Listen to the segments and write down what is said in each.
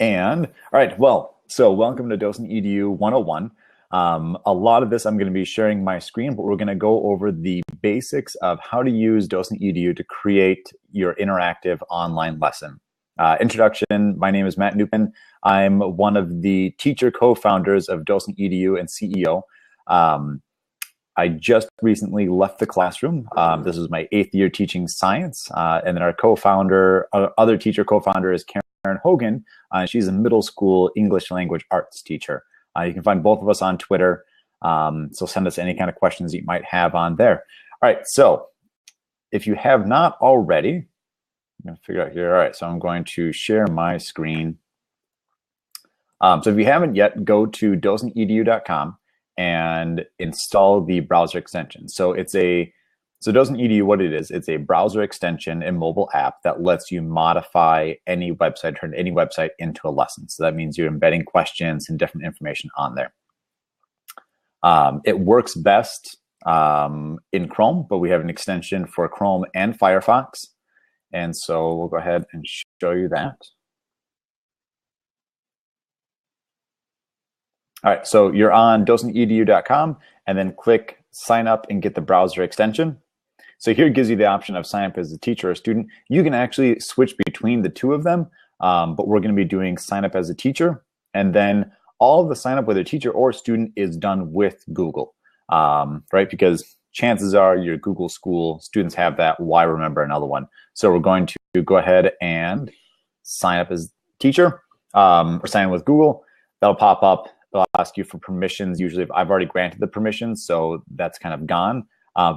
All right, well, so welcome to DocentEDU 101. A lot of this I'm going to be sharing my screen, but we're going to go over the basics of how to use DocentEDU to create your interactive online lesson. Introduction, my name is Matt Newpin. I'm one of the teacher co-founders of DocentEDU and CEO. I just recently left the classroom. This is my 8th year teaching science. And then our co-founder, other teacher co-founder is Karen Hogan. She's a middle school English language arts teacher. You can find both of us on Twitter. So send us any kind of questions you might have on there. All right, so if you have not already, I'm going to figure out here. All right, so I'm going to share my screen. So if you haven't yet, go to DocentEDU.com and install the browser extension. So DocentEDU, what it is, it's a browser extension and mobile app that lets you modify any website, turn any website into a lesson. So that means you're embedding questions and different information on there. It works best in Chrome, but we have an extension for Chrome and Firefox. And so we'll go ahead and show you that. All right, so you're on DocentEDU.com and then click sign up and get the browser extension. So here it gives you the option of sign up as a teacher or a student. You can actually switch between the two of them, but we're going to be doing sign up as a teacher. And then all of the sign up, whether teacher or student, is done with Google, right? Because chances are your Google School students have that. Why remember another one? So we're going to go ahead and sign up as teacher or sign in with Google. That'll pop up. They'll ask you for permissions. Usually I've already granted the permissions, so that's kind of gone.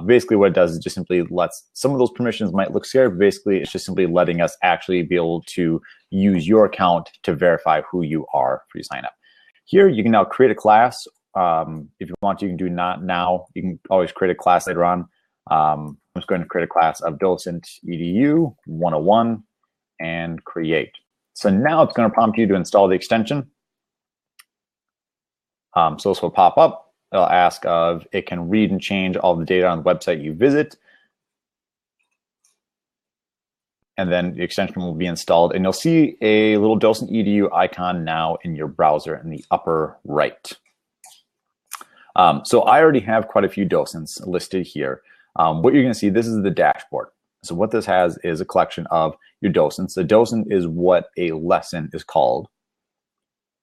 Basically what it does is just simply lets, some of those permissions might look scary, but basically it's just simply letting us actually be able to use your account to verify who you are for your sign up. Here you can now create a class. If you want to, you can do not now. You can always create a class later on. I'm just going to create a class of DocentEDU 101 and create. So now it's going to prompt you to install the extension. So this will pop up. It'll ask of it can read and change all the data on the website you visit. And then the extension will be installed. And you'll see a little DocentEDU icon now in your browser in the upper right. So I already have quite a few docents listed here. What you're going to see, this is the dashboard. So what this has is a collection of your docents. A docent is what a lesson is called.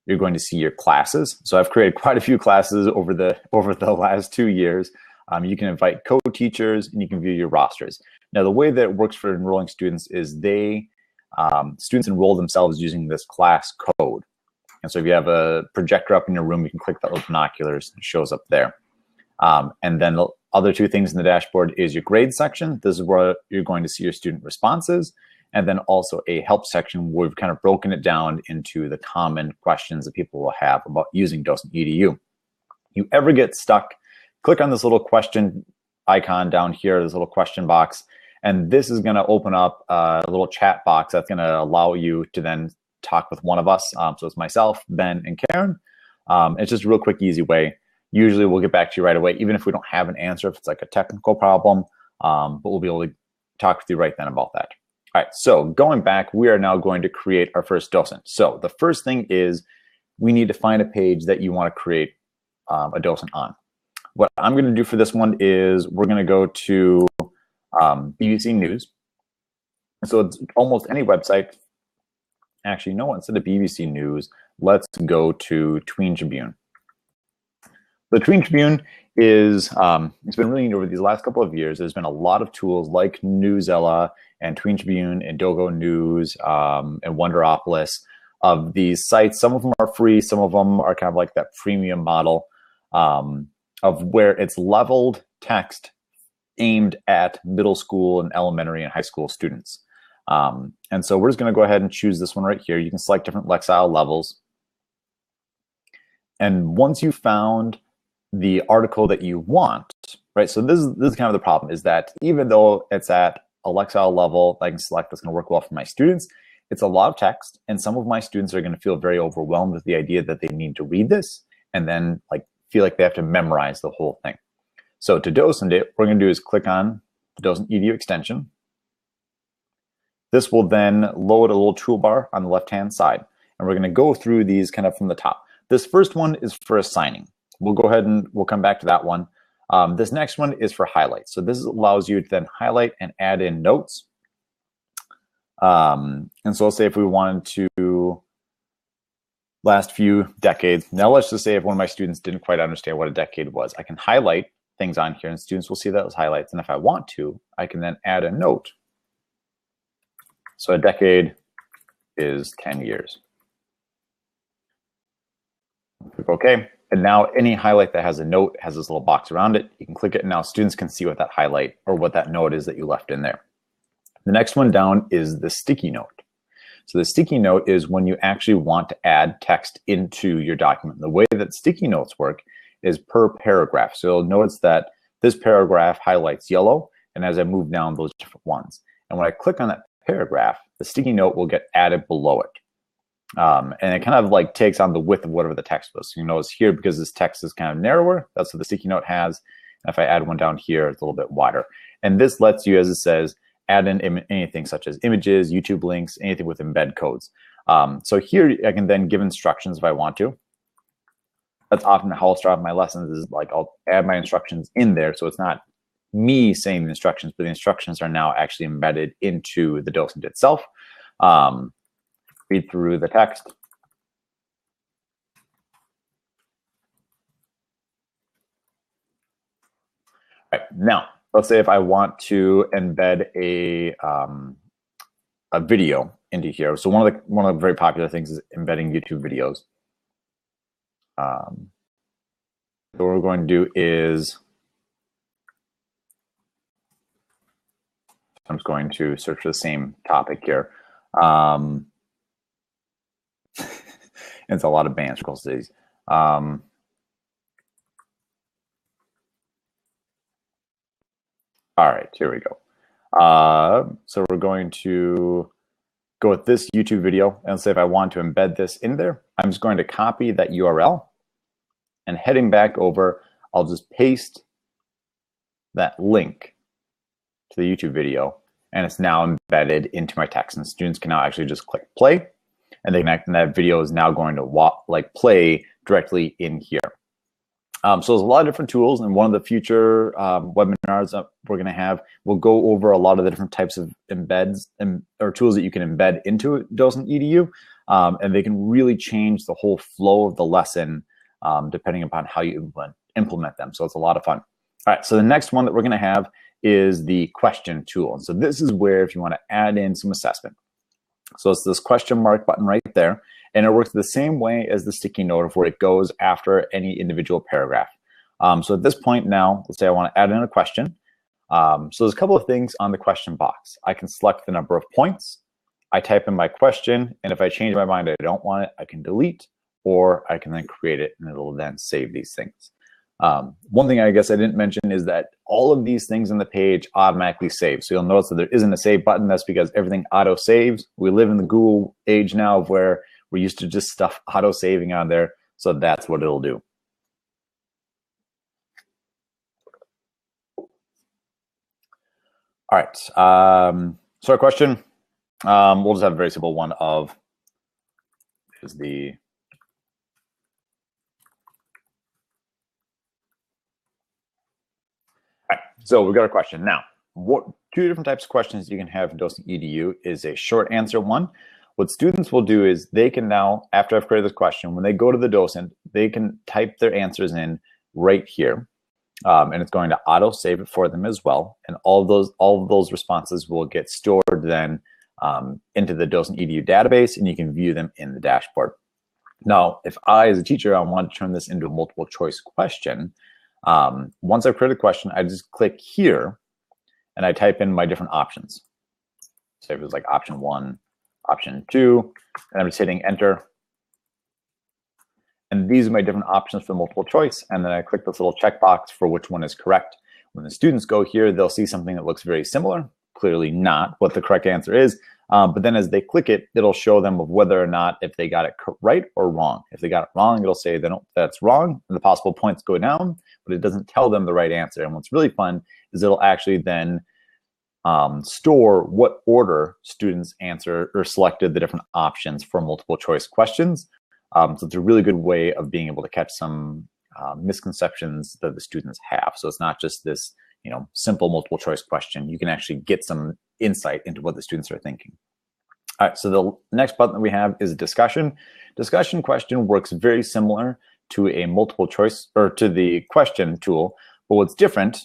You're going to see your classes. So I've created quite a few classes over the last 2 years. You can invite co-teachers and you can view your rosters. Now, the way that it works for enrolling students is students enroll themselves using this class code. And so if you have a projector up in your room, you can click that little binoculars and it shows up there. And then the other two things in the dashboard is your grade section. This is where you're going to see your student responses. And then also a help section where we've kind of broken it down into the common questions that people will have about using DocentEDU. You ever get stuck, click on this little question icon down here, this little question box, and this is going to open up a little chat box that's going to allow you to then talk with one of us. So it's myself, Ben, and Karen. It's just a real quick, easy way. Usually we'll get back to you right away, even if we don't have an answer, if it's like a technical problem, but we'll be able to talk with you right then about that. All right, so going back, we are now going to create our first docent. So the first thing is we need to find a page that you want to create a docent on. What I'm going to do for this one is we're going to go to BBC News. So it's almost any website. Actually, no, instead of BBC News, let's go to Tween Tribune. The Tween Tribune is, it's been really neat over these last couple of years. There's been a lot of tools like Newsella and Tween Tribune and Dogo News and Wonderopolis of these sites. Some of them are free. Some of them are kind of like that freemium model of where it's leveled text aimed at middle school and elementary and high school students. And so we're just going to go ahead and choose this one right here. You can select different Lexile levels. And once you've found the article that you want, right? So this is kind of the problem, is that even though it's at a Lexile level I can select that's going to work well for my students, it's a lot of text, and some of my students are going to feel very overwhelmed with the idea that they need to read this and then feel like they have to memorize the whole thing. So to docent it, what we're going to do is click on the DocentEDU extension. This will then load a little toolbar on the left-hand side. And we're going to go through these kind of from the top. This first one is for assigning. We'll go ahead and we'll come back to that one. This next one is for highlights. So this allows you to then highlight and add in notes. And so let's say if we wanted to last few decades. Now let's just say if one of my students didn't quite understand what a decade was, I can highlight things on here and students will see those highlights. And if I want to, I can then add a note. So a decade is 10 years. Click OK. And now any highlight that has a note has this little box around it. You can click it and now students can see what that highlight or what that note is that you left in there. The next one down is the sticky note. So the sticky note is when you actually want to add text into your document. The way that sticky notes work is per paragraph. So you'll notice that this paragraph highlights yellow, and as I move down, those different ones. And when I click on that paragraph, the sticky note will get added below it. And it kind of like takes on the width of whatever the text was. So you notice here, because this text is kind of narrower, that's what the sticky note has. And if I add one down here, it's a little bit wider. And this lets you, as it says, add in anything such as images, YouTube links, anything with embed codes. So here I can then give instructions if I want to. That's often how I'll start off my lessons, is like I'll add my instructions in there. So it's not me saying the instructions, but the instructions are now actually embedded into the docent itself. Read through the text. All right, now, let's say if I want to embed a video into here. So one of the very popular things is embedding YouTube videos. What we're going to do is I'm just going to search for the same topic here. It's a lot of band circles these. All right, here we go. So we're going to go with this YouTube video and say if I want to embed this in there, I'm just going to copy that URL and heading back over, I'll just paste that link to the YouTube video and it's now embedded into my text. And students can now actually just click play and they can, and that video is now going to play directly in here. So there's a lot of different tools, and one of the future webinars that we're going to have, we'll go over a lot of the different types of embeds or tools that you can embed into DocentEDU, and they can really change the whole flow of the lesson depending upon how you implement them. So it's a lot of fun. All right, so the next one that we're going to have is the question tool. And so this is where if you want to add in some assessment. So it's this question mark button right there. And it works the same way as the sticky note of where it goes after any individual paragraph. So at this point now, let's say I want to add in a question. So there's a couple of things on the question box. I can select the number of points. I type in my question. And if I change my mind, I don't want it, I can delete, or I can then create it and it'll then save these things. One thing I guess I didn't mention is that all of these things on the page automatically save. So you'll notice that there isn't a save button. That's because everything auto saves. We live in the Google age now of where we're used to just stuff auto saving on there. So that's what it'll do. All right. So our question, we'll just have a very simple one of is the So we've got a question. Now, two different types of questions you can have in DocentEDU is a short answer one. What students will do is they can now, after I've created this question, when they go to the docent, they can type their answers in right here. And it's going to auto save it for them as well. And all of those responses will get stored then into the DocentEDU database, and you can view them in the dashboard. Now, if I, as a teacher, I want to turn this into a multiple choice question, once I've created a question, I just click here and I type in my different options. So if it was like option 1, option 2, and I'm just hitting enter. And these are my different options for multiple choice. And then I click this little checkbox for which one is correct. When the students go here, they'll see something that looks very similar. Clearly not what the correct answer is. But then as they click it, it'll show them of whether or not if they got it right or wrong. If they got it wrong, it'll say that's wrong, and the possible points go down, but it doesn't tell them the right answer. And what's really fun is it'll actually then store what order students answer or selected the different options for multiple choice questions. So it's a really good way of being able to catch some misconceptions that the students have. So it's not just this, simple multiple choice question. You can actually get some insight into what the students are thinking. All right, so the next button that we have is discussion. Discussion question works very similar to a multiple choice or to the question tool, but what's different,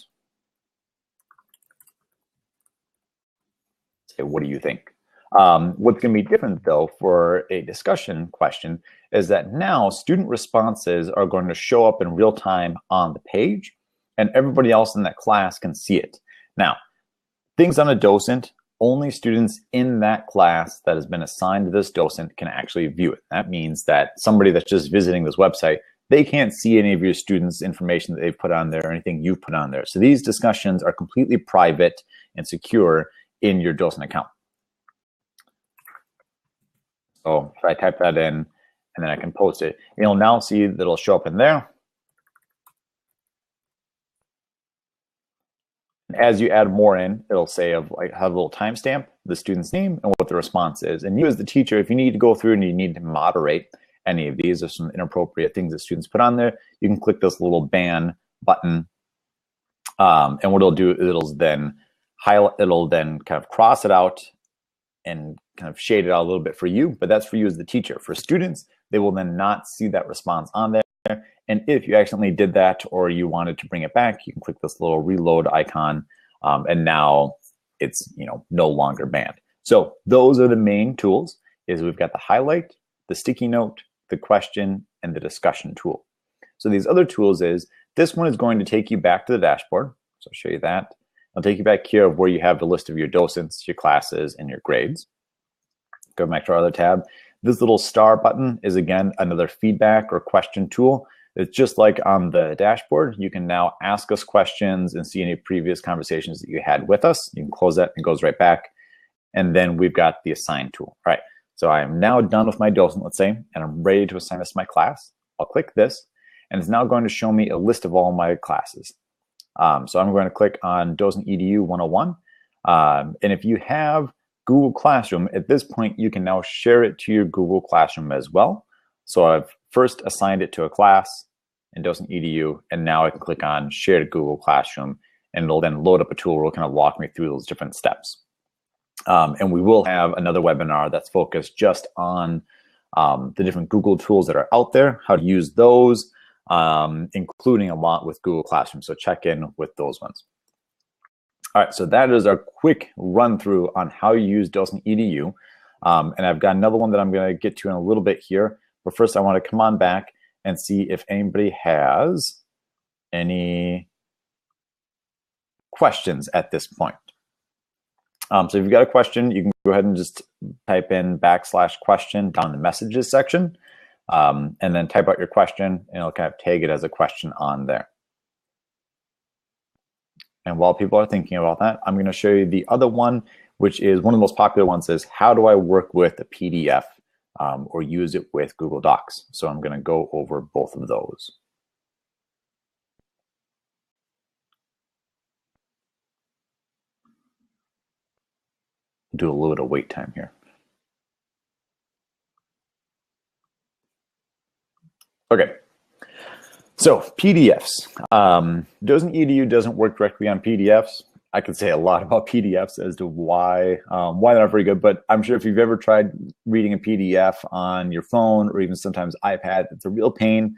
say, what do you think? What's going to be different, though, for a discussion question is that now student responses are going to show up in real time on the page, and everybody else in that class can see it. Now, things on a docent, only students in that class that has been assigned to this docent can actually view it. That means that somebody that's just visiting this website, they can't see any of your students' information that they've put on there or anything you've put on there. So these discussions are completely private and secure in your docent account. So if I type that in and then I can post it, you'll now see that it'll show up in there. And as you add more in, it'll say have a little timestamp, the student's name, and what the response is. And you as the teacher, if you need to go through and you need to moderate any of these or some inappropriate things that students put on there, you can click this little ban button. And what it'll do is it'll then highlight, it'll then kind of cross it out and kind of shade it out a little bit for you, but that's for you as the teacher. For students, they will then not see that response on there. And if you accidentally did that or you wanted to bring it back, you can click this little reload icon, and now it's no longer banned. So those are the main tools. Is we've got the highlight, the sticky note, the question, and the discussion tool. So these other tools is this one is going to take you back to the dashboard. So I'll show you that. I'll take you back here where you have the list of your docents, your classes, and your grades. Go back to our other tab. This little star button is, again, another feedback or question tool. It's just like on the dashboard. You can now ask us questions and see any previous conversations that you had with us. You can close that and it goes right back. And then we've got the assign tool. All right, so I am now done with my docent, let's say, and I'm ready to assign this to my class. I'll click this, and it's now going to show me a list of all my classes. So I'm going to click on DocentEDU 101. And if you have Google Classroom, at this point, you can now share it to your Google Classroom as well. So I've first assigned it to a class in DocentEDU, and now I can click on Share to Google Classroom, and it'll then load up a tool where it'll kind of walk me through those different steps. And we will have another webinar that's focused just on the different Google tools that are out there, how to use those, including a lot with Google Classroom. So check in with those ones. All right, so that is our quick run through on how you use DocentEDU. And I've got another one that I'm going to get to in a little bit here. But first, I want to come on back and see if anybody has any questions at this point. So if you've got a question, you can go ahead and just type in /question down in the messages section, and then type out your question, and it'll kind of tag it as a question on there. And while people are thinking about that, I'm going to show you the other one, which is one of the most popular ones, is how do I work with a PDF or use it with Google Docs? So I'm going to go over both of those. Do a little bit of wait time here. Okay, so PDFs. DocentEDU doesn't work directly on PDFs. I could say a lot about PDFs as to why they're not very good, but I'm sure if you've ever tried reading a PDF on your phone or even sometimes iPad, it's a real pain.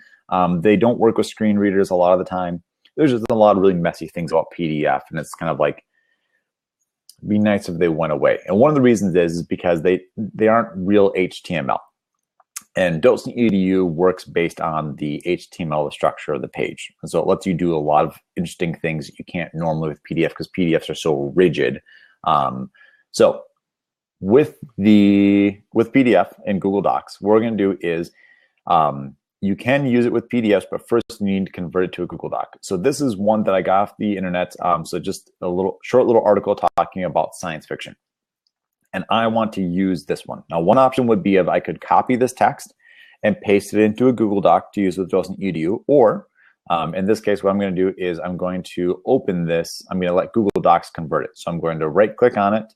They don't work with screen readers a lot of the time. There's just a lot of really messy things about PDF, and it's kind of like, it'd be nice if they went away. And one of the reasons is because they aren't real HTML. And DocentEDU works based on the HTML structure of the page. And so it lets you do a lot of interesting things that you can't normally with PDF because PDFs are so rigid. So with PDF and Google Docs, what we're going to do is you can use it with PDFs, but first you need to convert it to a Google Doc. So this is one that I got off the internet. So just a short little article talking about science fiction. And I want to use this one. Now, one option would be if I could copy this text and paste it into a Google Doc to use with DocentEDU, or In this case, what I'm going to do is I'm going to open this. I'm going to let Google Docs convert it. So I'm going to right click on it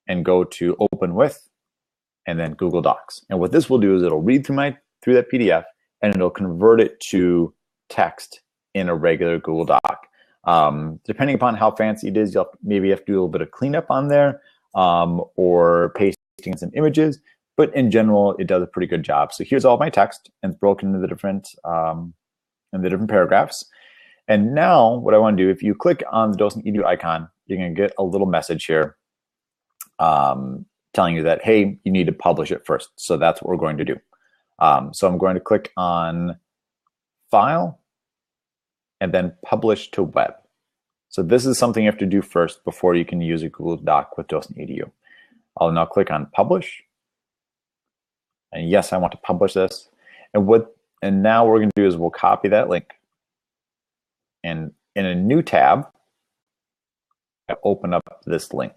and go to open with, and then Google Docs. And what this will do is it'll read through that PDF, and it'll convert it to text in a regular Google Doc. Depending upon how fancy it is, you'll maybe have to do a little bit of cleanup on there, or pasting some images. But in general, it does a pretty good job. So here's all my text, and it's broken into the different paragraphs. And now what I want to do, if you click on the DocentEDU icon, you're going to get a little message here telling you that, hey, you need to publish it first. So that's what we're going to do. So I'm going to click on File and then Publish to Web. So this is something you have to do first before you can use a Google Doc with DocentEDU. I'll now click on Publish. And yes, I want to publish this. And now what we're going to do is we'll copy that link. And in a new tab, I open up this link.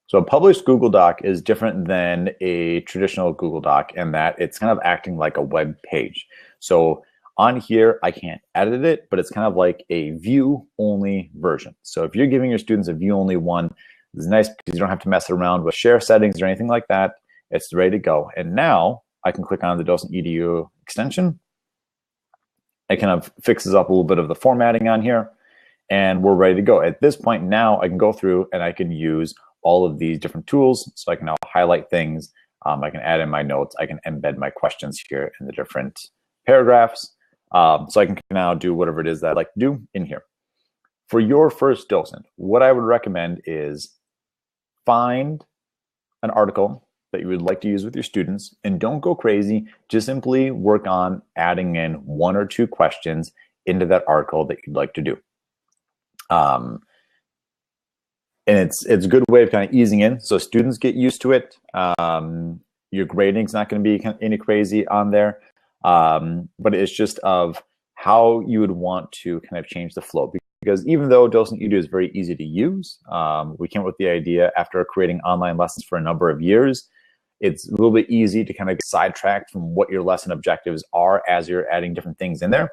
So a published Google Doc is different than a traditional Google Doc in that it's kind of acting like a web page. So on here, I can't edit it, but it's kind of like a view-only version. So if you're giving your students a view-only one, it's nice because you don't have to mess around with share settings or anything like that. It's ready to go. And now I can click on the DocentEDU extension. It kind of fixes up a little bit of the formatting on here, and we're ready to go. At this point now, I can go through and I can use all of these different tools. So I can now highlight things. I can add in my notes. I can embed my questions here in the different paragraphs. So I can now do whatever it is that I like to do in here. For your first docent, what I would recommend is find an article that you would like to use with your students, and don't go crazy. Just simply work on adding in 1 or 2 questions into that article that you'd like to do. And it's a good way of kind of easing in, so students get used to it. Your grading's not going to be any crazy on there, but it's just of how you would want to kind of change the flow. Because even though DocentEDU is very easy to use, we came up with the idea after creating online lessons for a number of years. It's a little bit easy to kind of get sidetracked from what your lesson objectives are as you're adding different things in there.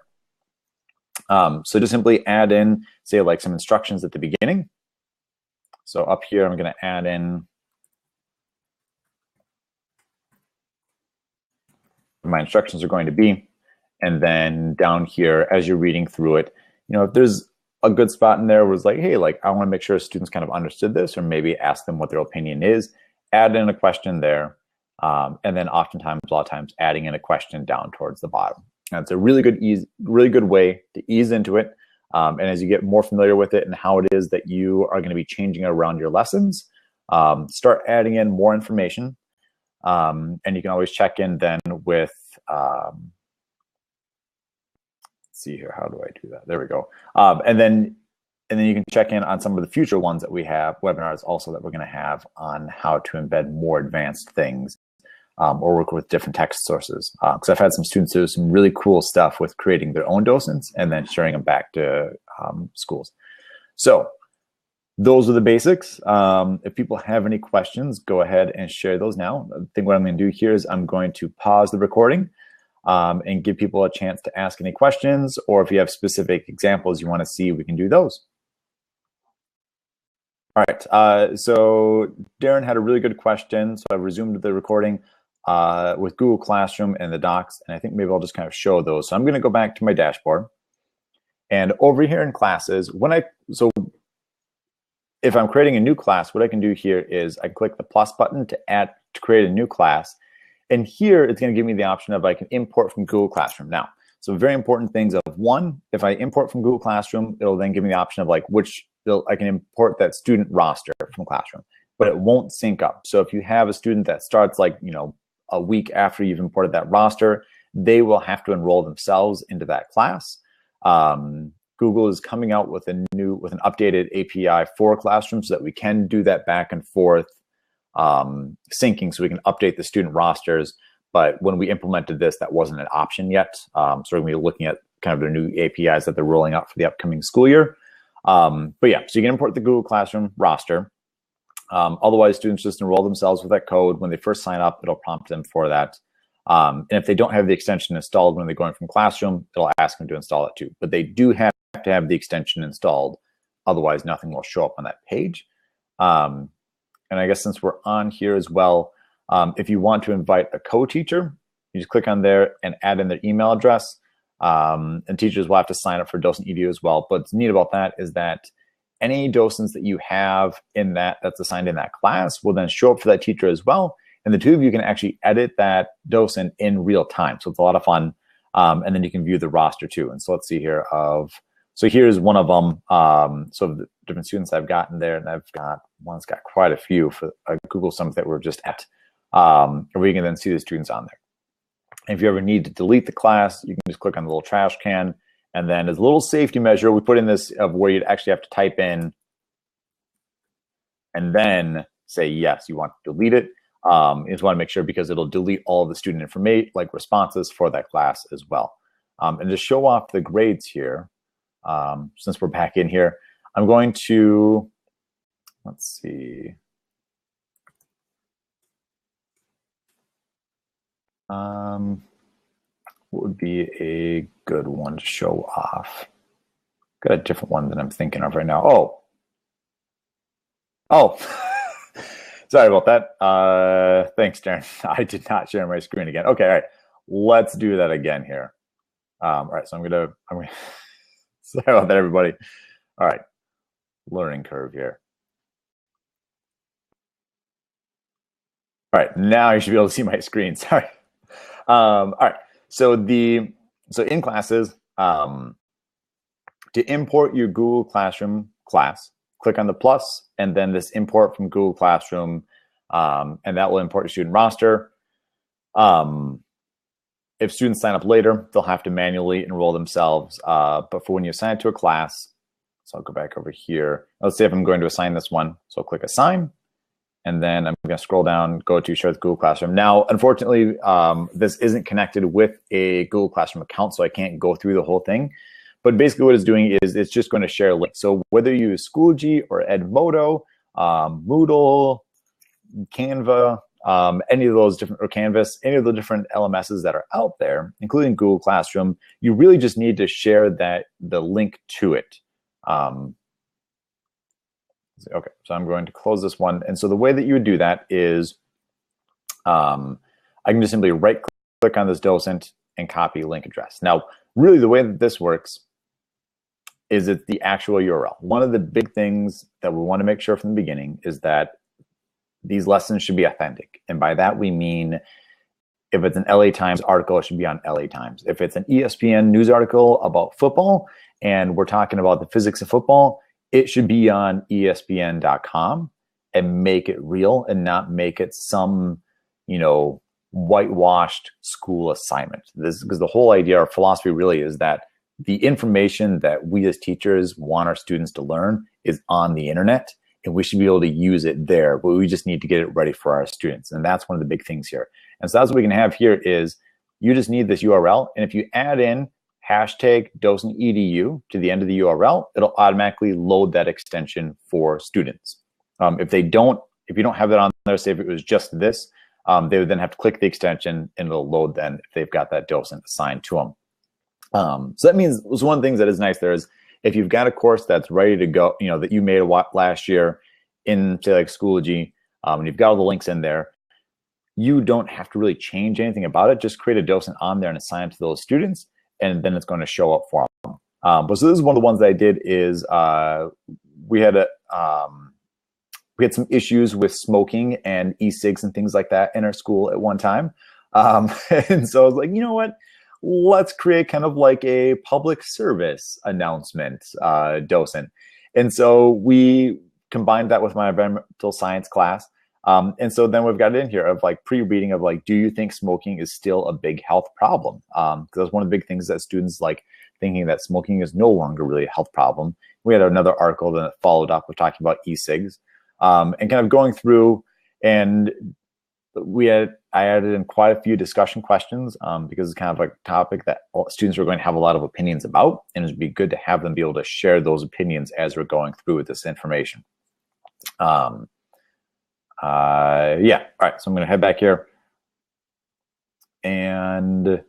So just simply add in, say, like some instructions at the beginning. So up here, I'm going to add in my instructions are going to be. And then down here, as you're reading through it, if there's a good spot in there where it's like, hey, like I want to make sure students kind of understood this, or maybe ask them what their opinion is, add in a question there. And then oftentimes, a lot of times, adding in a question down towards the bottom. And it's a really good way to ease into it. And as you get more familiar with it and how it is that you are going to be changing around your lessons, start adding in more information. And you can always check in then with, let's see here, how do I do that? There we go. And then you can check in on some of the future ones that we have, webinars also that we're going to have on how to embed more advanced things, or work with different text sources. Because I've had some students do some really cool stuff with creating their own docents and then sharing them back to schools. So those are the basics. If people have any questions, go ahead and share those now. I think what I'm going to do here is I'm going to pause the recording and give people a chance to ask any questions, or if you have specific examples you want to see, we can do those. All right, so Darren had a really good question. So I resumed the recording with Google Classroom and the docs, and I think maybe I'll just kind of show those. So I'm going to go back to my dashboard, and over here in classes, if I'm creating a new class, what I can do here is I click the plus button to create a new class, and here it's going to give me the option of I can import from Google Classroom. Now, so very important things of one, if I import from Google Classroom, it'll then give me the option of like I can import that student roster from Classroom, but it won't sync up. So if you have a student that starts like, a week after you've imported that roster, they will have to enroll themselves into that class. Google is coming out with an updated API for Classroom so that we can do that back and forth syncing, so we can update the student rosters. But when we implemented this, that wasn't an option yet. So we're going to be looking at kind of the new APIs that they're rolling out for the upcoming school year. But yeah, so you can import the Google Classroom roster. Otherwise, students just enroll themselves with that code. When they first sign up, it'll prompt them for that. And if they don't have the extension installed when they're going from Classroom, it'll ask them to install it too. But they do have to have the extension installed. Otherwise, nothing will show up on that page. And I guess since we're on here as well, if you want to invite a co-teacher, you just click on there and add in their email address. And teachers will have to sign up for DocentEDU as well. But what's neat about that is that any docents that you have in that's assigned in that class will then show up for that teacher as well. And the two of you can actually edit that docent in real time. So it's a lot of fun. And then you can view the roster too. And so let's see here so here's one of them. So the different students I've gotten there, and I've got one's got quite a few for a Google Summit that we're just at. Where you can then see the students on there. And if you ever need to delete the class, you can just click on the little trash can. And then as a little safety measure, we put in this of where you'd actually have to type in and then say, yes, you want to delete it. You just want to make sure because it'll delete all the student information, like responses for that class as well. And to show off the grades here, since we're back in here, I'm going to, let's see. What would be a good one to show off? Got a different one than I'm thinking of right now. Oh, sorry about that. Thanks, Darren. I did not share my screen again. Okay, all right. Let's do that again here. All right, so I'm gonna sorry about that, everybody. All right, learning curve here. All right, now you should be able to see my screen. Sorry. All right. So in classes, to import your Google Classroom class, click on the plus and then this import from Google Classroom, and that will import your student roster. If students sign up later, they'll have to manually enroll themselves. But for when you assign it to a class, so I'll go back over here. Let's say if I'm going to assign this one, so I'll click assign. And then I'm going to scroll down, go to share with Google Classroom. Now, unfortunately, this isn't connected with a Google Classroom account, so I can't go through the whole thing. But basically what it's doing is it's just going to share links. So whether you use Schoology or Edmodo, Moodle, Canva, any of those different, or Canvas, any of the different LMSs that are out there, including Google Classroom, you really just need to share the link to it. Okay, so I'm going to close this one. And so the way that you would do that is I can just simply right click on this docent and copy link address. Now, really the way that this works is it's the actual URL. One of the big things that we want to make sure from the beginning is that these lessons should be authentic. And by that, we mean if it's an LA Times article, it should be on LA Times. If it's an ESPN news article about football and we're talking about the physics of football, it should be on ESPN.com and make it real and not make it some, whitewashed school assignment. This because the whole idea or philosophy really is that the information that we as teachers want our students to learn is on the internet, and we should be able to use it there, but we just need to get it ready for our students. And that's one of the big things here. And so that's what we can have here is you just need this URL. And if you add in hashtag DocentEDU to the end of the URL, it'll automatically load that extension for students. If you don't have that on there, say if it was just this, they would then have to click the extension and it'll load then if they've got that docent assigned to them. So that means one of the things that is nice there is if you've got a course that's ready to go, that you made last year in say like Schoology, and you've got all the links in there, you don't have to really change anything about it. Just create a docent on there and assign it to those students, and then it's going to show up for them. But so this is one of the ones that I did is we had some issues with smoking and e-cigs and things like that in our school at one time. And so I was like, you know what? Let's create kind of like a public service announcement docent. And so we combined that with my environmental science class. And so then we've got it in here of like pre-reading of like, do you think smoking is still a big health problem? Because that's one of the big things that students like thinking that smoking is no longer really a health problem. We had another article that followed up with talking about e-cigs and kind of going through, and I added in quite a few discussion questions because it's kind of like a topic that students are going to have a lot of opinions about, and it would be good to have them be able to share those opinions as we're going through with this information. Yeah, all right, so I'm going to head back here. And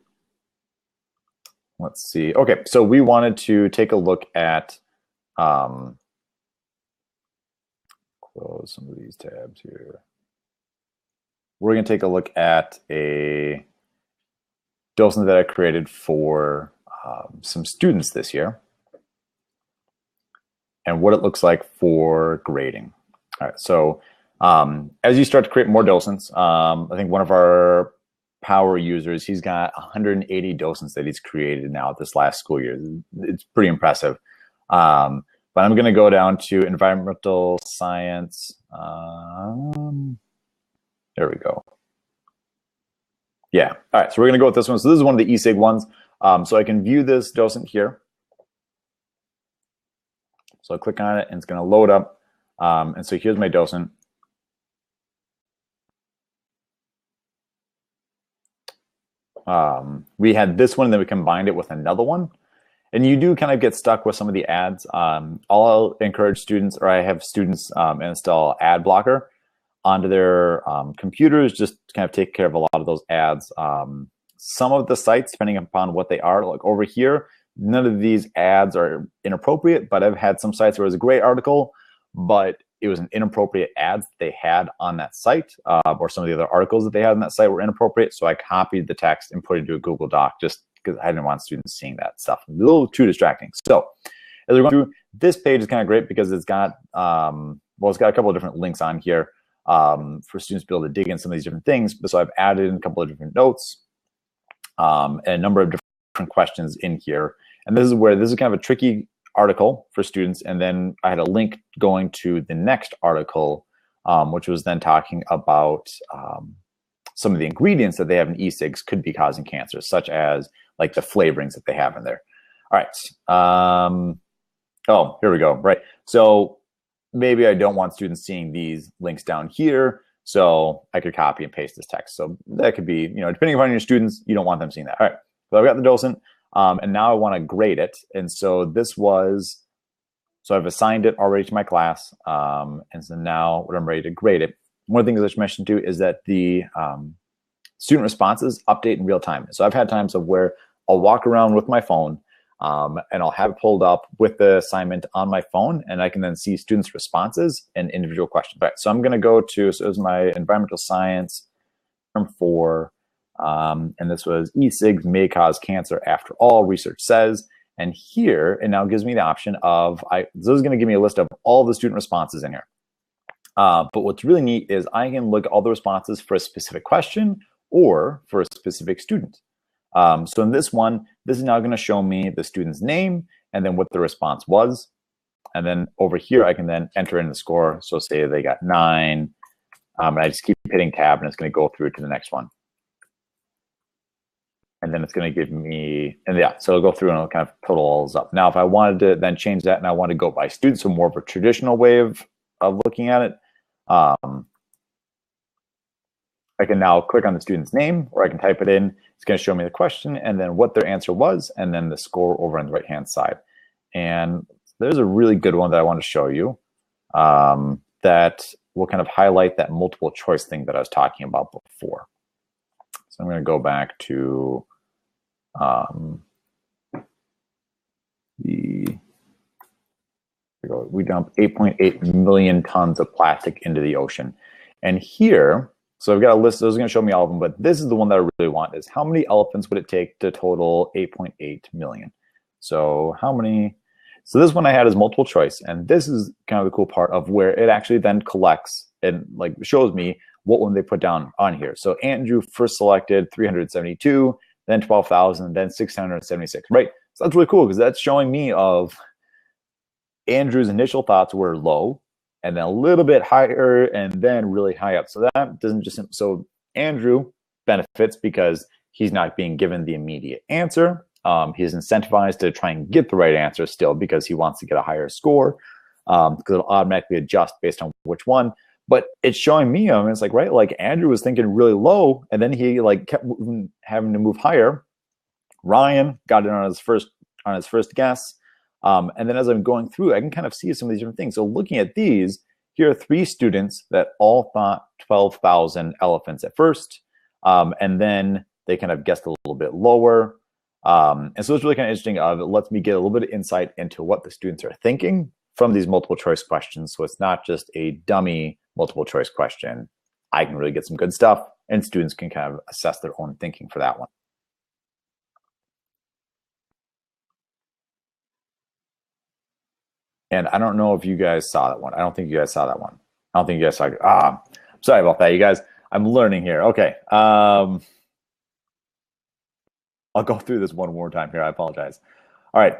let's see. Okay, so we wanted to take a look at, close some of these tabs here. We're going to take a look at a docent that I created for some students this year and what it looks like for grading. All right, so as you start to create more docents, I think one of our power users, he's got 180 docents that he's created now this last school year. It's pretty impressive. But I'm going to go down to environmental science. There we go. Yeah. All right. So we're going to go with this one. So this is one of the eSig ones. So I can view this docent here. So I'll click on it and it's going to load up. And so here's my docent. We had this one, and then we combined it with another one. And you do kind of get stuck with some of the ads. I'll encourage students, or I have students install ad blocker onto their computers, just to kind of take care of a lot of those ads. Some of the sites, depending upon what they are, like over here, none of these ads are inappropriate, but I've had some sites where it was a great article, but it was an inappropriate ads that they had on that site, or some of the other articles that they had on that site were inappropriate. So I copied the text and put it into a Google Doc just because I didn't want students seeing that stuff. A little too distracting. So as we're going through, this page is kind of great because it's got, well, it's got a couple of different links on here for students to be able to dig in some of these different things. So I've added in a couple of different notes and a number of different questions in here. And this is where this is kind of a tricky article for students. And then I had a link going to the next article, which was then talking about some of the ingredients that they have in e-cigs could be causing cancer, such as like the flavorings that they have in there. All right. Oh, here we go. Right. So maybe I don't want students seeing these links down here. So I could copy and paste this text. So that could be, you know, depending upon your students, you don't want them seeing that. All right. So I've got the docent. And now I want to grade it. And so this was, so I've assigned it already to my class. And so now when I'm ready to grade it, one of the things I should mention too is that the student responses update in real time. So I've had times of where I'll walk around with my phone and I'll have it pulled up with the assignment on my phone, and I can then see students' responses and individual questions. All right, so I'm going to go to, so it was my environmental science term 4. And this was e-cigs may cause cancer after all, research says. And here, it now gives me the option of, this is going to give me a list of all the student responses in here. But what's really neat is I can look at all the responses for a specific question or for a specific student. So in this one, this is now going to show me the student's name and then what the response was. And then over here, I can then enter in the score. So say they got 9, and I just keep hitting tab and it's going to go through to the next one. And then it's going to give me, and yeah, so it'll go through and it'll kind of total all this up. Now, if I wanted to then change that and I want to go by students, so more of a traditional way of looking at it, I can now click on the student's name, or I can type it in. It's going to show me the question and then what their answer was, and then the score over on the right-hand side. And there's a really good one that I want to show you that will kind of highlight that multiple choice thing that I was talking about before. So I'm going to go back to we dump 8.8 million tons of plastic into the ocean. And here, so I've got a list, so it's going to show me all of them, but this is the one that I really want, is how many elephants would it take to total 8.8 million? So how many, so this one I had is multiple choice, and this is kind of the cool part of where it actually then collects and like shows me what one they put down on here. So Andrew first selected 372, then 12,000, then 676, right? So that's really cool because that's showing me of Andrew's initial thoughts were low, and then a little bit higher, and then really high up. So that doesn't just, so Andrew benefits because he's not being given the immediate answer. He's incentivized to try and get the right answer still because he wants to get a higher score because it'll automatically adjust based on which one. But it's showing me, I mean, it's like, right, like Andrew was thinking really low, and then he like kept having to move higher. Ryan got it on his first guess. And then as I'm going through, I can kind of see some of these different things. So looking at these, here are 3 students that all thought 12,000 elephants at first. And then They kind of guessed a little bit lower. And so it's really kind of interesting. It lets me get a little bit of insight into what the students are thinking from these multiple choice questions. So it's not just a dummy multiple choice question. I can really get some good stuff, and students can kind of assess their own thinking for that one. And I don't know if you guys saw that one. I don't think you guys saw that one. I don't think you guys saw it. Sorry about that, you guys. I'm learning here. Okay. I'll go through this one more time here. I apologize. All right.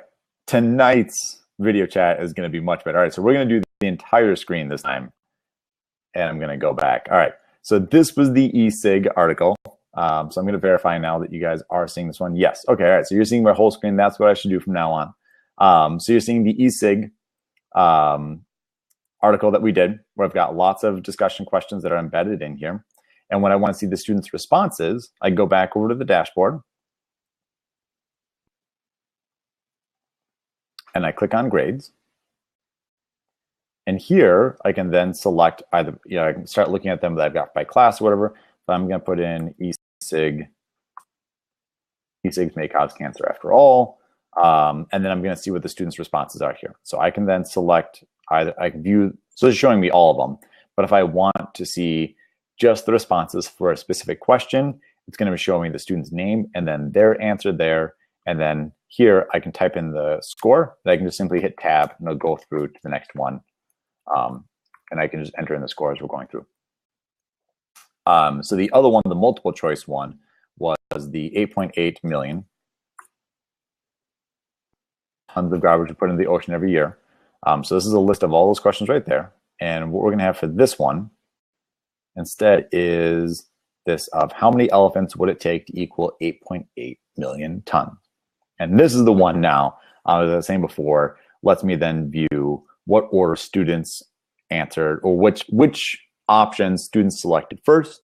Tonight's video chat is going to be much better. All right. So we're going to do the entire screen this time. And I'm going to go back. All right. So this was the eSig article. So I'm going to verify now that you guys are seeing this one. Yes. Okay. All right. So you're seeing my whole screen. That's what I should do from now on. So you're seeing the eSig article that we did, where I've got lots of discussion questions that are embedded in here. And when I want to see the students' responses, I go back over to the dashboard. And I click on grades. And here I can then select either, I can start looking at them that I've got by class or whatever. But I'm going to put in eSig's may cause cancer after all. And then I'm going to see what the students' responses are here. So I can then select either, I can view, so it's showing me all of them. But if I want to see just the responses for a specific question, it's going to be showing me the student's name and then their answer there. And then here I can type in the score, and I can just simply hit tab and it'll go through to the next one. And I can just enter in the score as we're going through. So the other one, the multiple choice one, was the 8.8 million tons of garbage we put into the ocean every year. So this is a list of all those questions right there. And what we're going to have for this one instead is this of how many elephants would it take to equal 8.8 million tons? And this is the one now, as I was saying before, lets me then view what order students answered, or which options students selected first.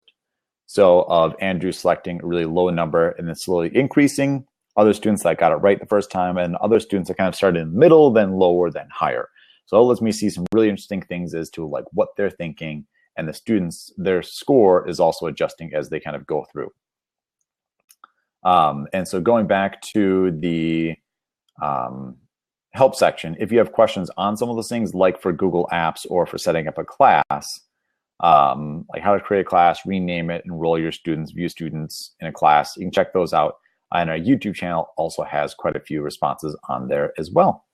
So of Andrew selecting a really low number and then slowly increasing, other students that got it right the first time, and other students that kind of started in the middle, then lower, then higher. So it lets me see some really interesting things as to like what they're thinking, and the students, their score is also adjusting as they kind of go through. And so going back to the help section, if you have questions on some of those things, like for Google Apps or for setting up a class, like how to create a class, rename it, enroll your students, view students in a class, you can check those out. And our YouTube channel also has quite a few responses on there as well.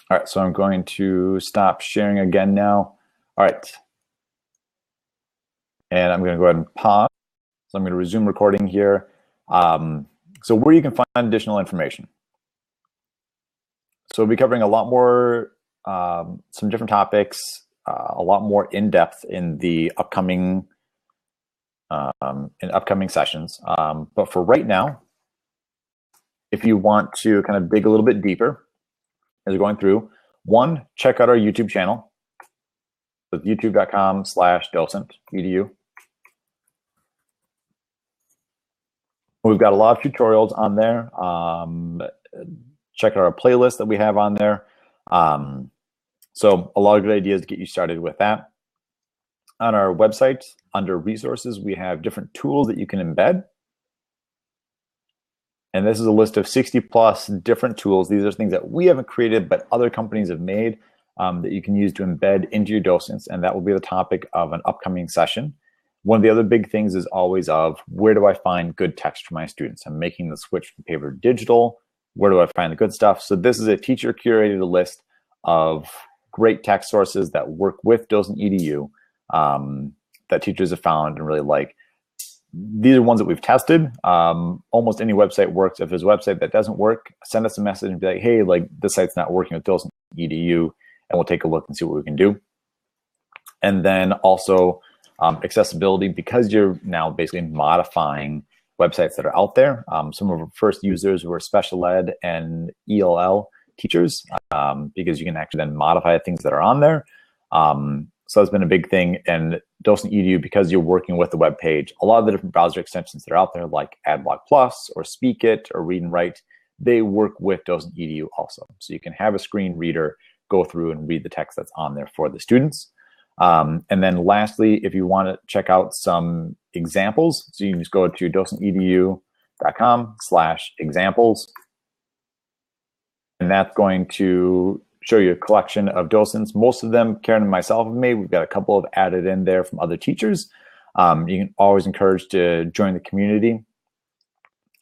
All right, so I'm going to stop sharing again now. All right. And I'm going to go ahead and pause. So I'm going to resume recording here. So where you can find additional information. So we'll be covering a lot more, some different topics, a lot more in depth in the upcoming sessions. But for right now, if you want to kind of dig a little bit deeper as we're going through, one, check out our YouTube channel. It's youtube.com/DocentEDU. We've got a lot of tutorials on there. Check out our playlist that we have on there. So a lot of good ideas to get you started with that. On our website, under resources, we have different tools that you can embed. And this is a list of 60+ different tools. These are things that we haven't created, but other companies have made that you can use to embed into your docents. And that will be the topic of an upcoming session. One of the other big things is always of, where do I find good text for my students? I'm making the switch from paper to digital. Where do I find the good stuff? So this is a teacher curated list of great text sources that work with DocentEDU that teachers have found and really like. These are ones that we've tested. Almost any website works. If there's a website that doesn't work, send us a message and be like, hey, like this site's not working with DocentEDU, and we'll take a look and see what we can do. And then also accessibility, because you're now basically modifying websites that are out there. Some of our first users were special ed and ELL teachers, because you can actually then modify things that are on there. So that's been a big thing. And DocentEDU, because you're working with the web page, a lot of the different browser extensions that are out there, like AdBlock Plus or Speakit or Read and Write, they work with DocentEDU also. So you can have a screen reader go through and read the text that's on there for the students. And then lastly, if you want to check out some examples, so you can just go to docentedu.com/examples. And that's going to show you a collection of docents. Most of them Karen and myself have made. We've got a couple of added in there from other teachers. You can always encourage to join the community.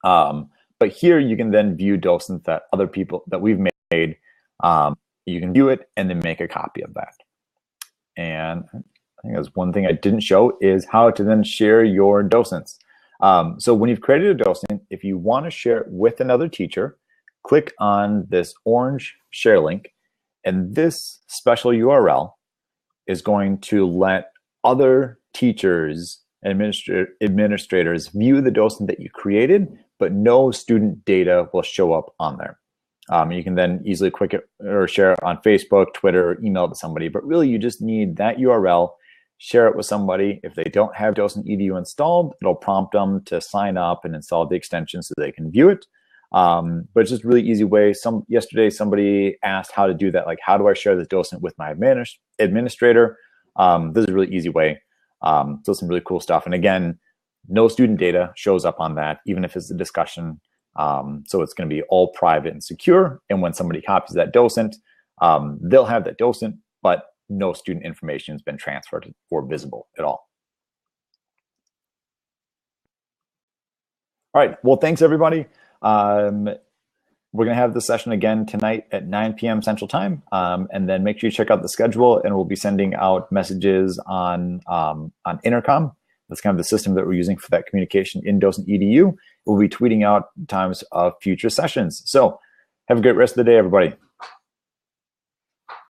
But here you can then view docents that other people that we've made. You can view it and then make a copy of that. And I think that's one thing I didn't show is how to then share your docents. So when you've created a docent, if you want to share it with another teacher, click on this orange share link, and this special URL is going to let other teachers and administrators view the docent that you created, but no student data will show up on there. You can then easily click it or share it on Facebook, Twitter, or email it to somebody, but really you just need that URL, share it with somebody. If they don't have DocentEDU installed, it'll prompt them to sign up and install the extension so they can view it. But it's just a really easy way. Yesterday, somebody asked how to do that. Like, how do I share this docent with my administrator? This is a really easy way. So some really cool stuff. And again, no student data shows up on that, even if it's a discussion. So it's going to be all private and secure. And when somebody copies that docent, they'll have that docent, but no student information has been transferred or visible at all. All right. Well, thanks, everybody. We're going to have this session again tonight at 9 p.m. Central Time. And then make sure you check out the schedule, and we'll be sending out messages on Intercom. That's kind of the system that we're using for that communication in DocentEDU. We'll be tweeting out times of future sessions. So have a great rest of the day, everybody.